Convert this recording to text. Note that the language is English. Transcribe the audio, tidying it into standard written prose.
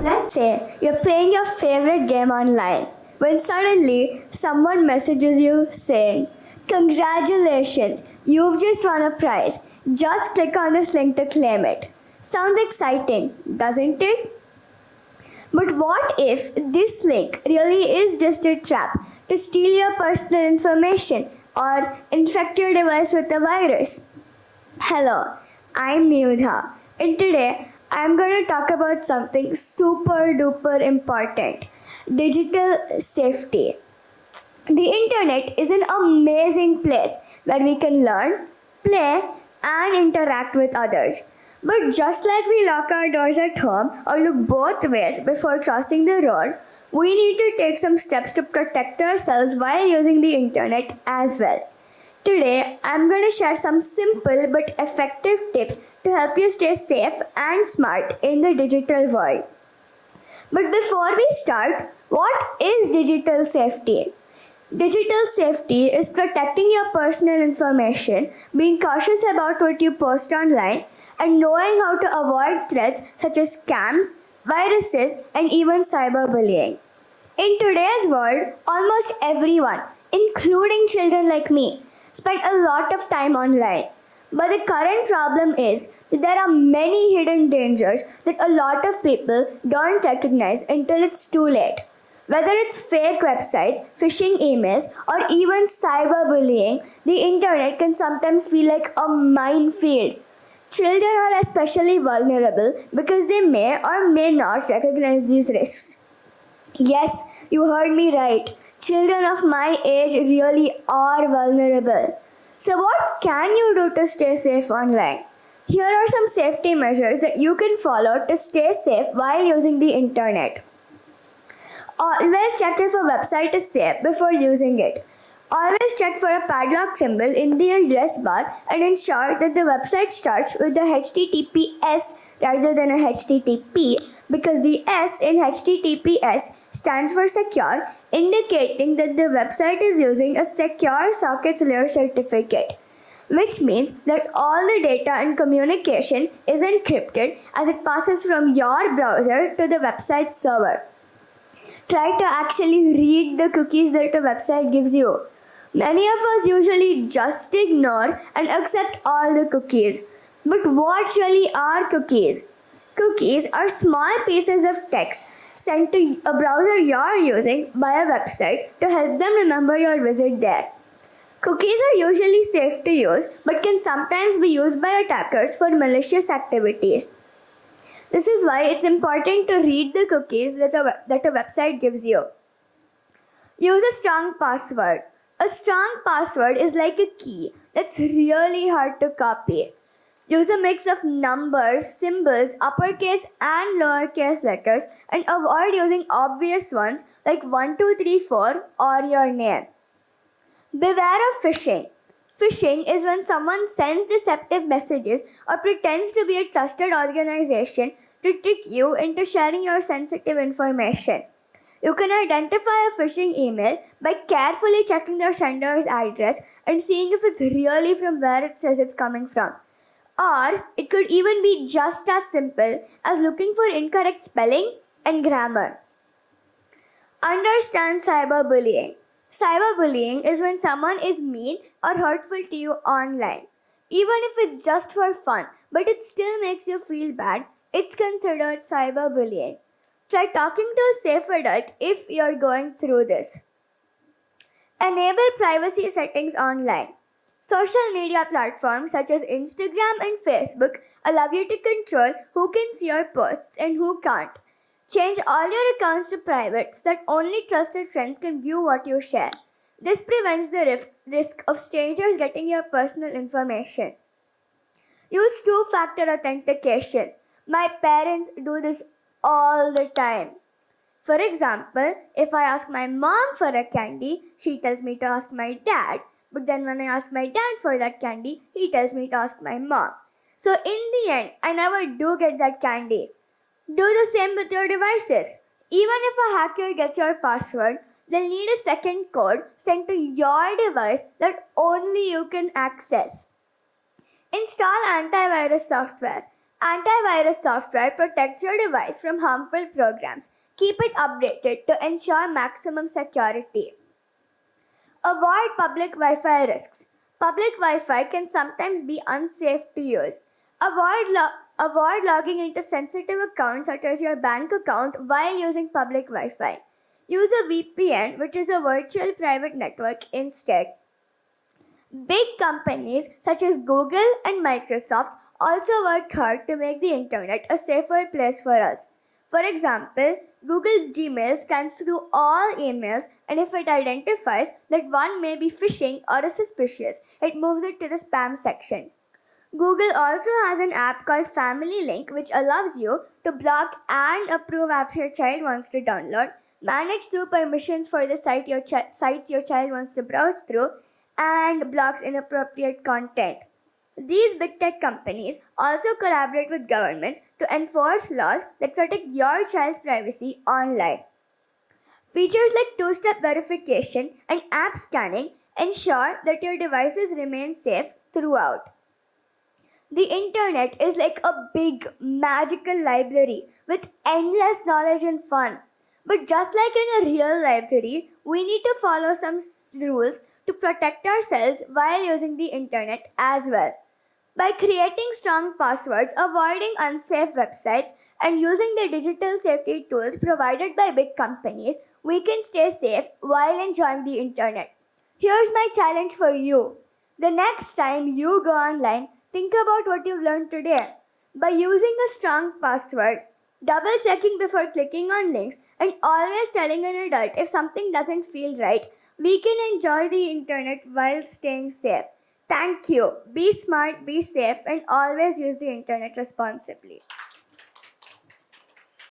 Let's say you're playing your favorite game online when suddenly someone messages you saying, "Congratulations, you've just won a prize. Just click on this link to claim it." Sounds exciting, doesn't it? But what if this link really is just a trap to steal your personal information or infect your device with a virus? Hello, I'm Niyudha, and today I'm going to talk about something super duper important: digital safety. The internet is an amazing place where we can learn, play, and interact with others. But just like we lock our doors at home or look both ways before crossing the road, we need to take some steps to protect ourselves while using the internet as well. Today, I'm going to share some simple but effective tips to help you stay safe and smart in the digital world. But before we start, what is digital safety? Digital safety is protecting your personal information, being cautious about what you post online, and knowing how to avoid threats such as scams, viruses, and even cyberbullying. In today's world, almost everyone, including children like me, spend a lot of time online. But the current problem is that there are many hidden dangers that a lot of people don't recognize until it's too late. Whether it's fake websites, phishing emails, or even cyberbullying, the internet can sometimes feel like a minefield. Children are especially vulnerable because they may or may not recognize these risks. Yes, you heard me right. Children of my age really are vulnerable. So, what can you do to stay safe online? Here are some safety measures that you can follow to stay safe while using the internet. Always check if a website is safe before using it. Always check for a padlock symbol in the address bar and ensure that the website starts with the HTTPS rather than a HTTP, because the S in HTTPS stands for secure, indicating that the website is using a secure sockets layer certificate, which means that all the data and communication is encrypted as it passes from your browser to the website server. Try to actually read the cookies that a website gives you. Many of us usually just ignore and accept all the cookies. But what really are cookies? Cookies are small pieces of text sent to a browser you're using by a website to help them remember your visit there. Cookies are usually safe to use but can sometimes be used by attackers for malicious activities. This is why it's important to read the cookies that a website gives you. Use a strong password. A strong password is like a key that's really hard to copy. Use a mix of numbers, symbols, uppercase and lowercase letters, and avoid using obvious ones like 1234 or your name. Beware of phishing. Phishing is when someone sends deceptive messages or pretends to be a trusted organization to trick you into sharing your sensitive information. You can identify a phishing email by carefully checking the sender's address and seeing if it's really from where it says it's coming from. Or it could even be just as simple as looking for incorrect spelling and grammar. Understand cyberbullying. Cyberbullying is when someone is mean or hurtful to you online. Even if it's just for fun, but it still makes you feel bad, it's considered cyberbullying. Try talking to a safe adult if you're going through this. Enable privacy settings online. Social media platforms such as Instagram and Facebook allow you to control who can see your posts and who can't. Change all your accounts to private so that only trusted friends can view what you share. This prevents the risk of strangers getting your personal information. Use two-factor authentication. My parents do this all the time. For example, if I ask my mom for a candy, she tells me to ask my dad. But then when I ask my dad for that candy, he tells me to ask my mom. So in the end, I never do get that candy. Do the same with your devices. Even if a hacker gets your password, they'll need a second code sent to your device that only you can access. Install antivirus software. Antivirus software protects your device from harmful programs. Keep it updated to ensure maximum security. Avoid public Wi-Fi risks. Public Wi-Fi can sometimes be unsafe to use. Avoid logging into sensitive accounts such as your bank account while using public Wi-Fi. Use a VPN, which is a virtual private network, instead. Big companies such as Google and Microsoft also work hard to make the internet a safer place for us. For example, Google's Gmail scans through all emails, and if it identifies that one may be phishing or is suspicious, it moves it to the spam section. Google also has an app called Family Link, which allows you to block and approve apps your child wants to download, manage through permissions for the sites your child wants to browse through, and blocks inappropriate content. These big tech companies also collaborate with governments to enforce laws that protect your child's privacy online. Features like two-step verification and app scanning ensure that your devices remain safe throughout. The internet is like a big magical library with endless knowledge and fun. But just like in a real library, we need to follow some rules to protect ourselves while using the internet as well. By creating strong passwords, avoiding unsafe websites, and using the digital safety tools provided by big companies, we can stay safe while enjoying the internet. Here's my challenge for you. The next time you go online, think about what you've learned today. By using a strong password, double checking before clicking on links, and always telling an adult if something doesn't feel right, we can enjoy the internet while staying safe. Thank you. Be smart, be safe, and always use the internet responsibly.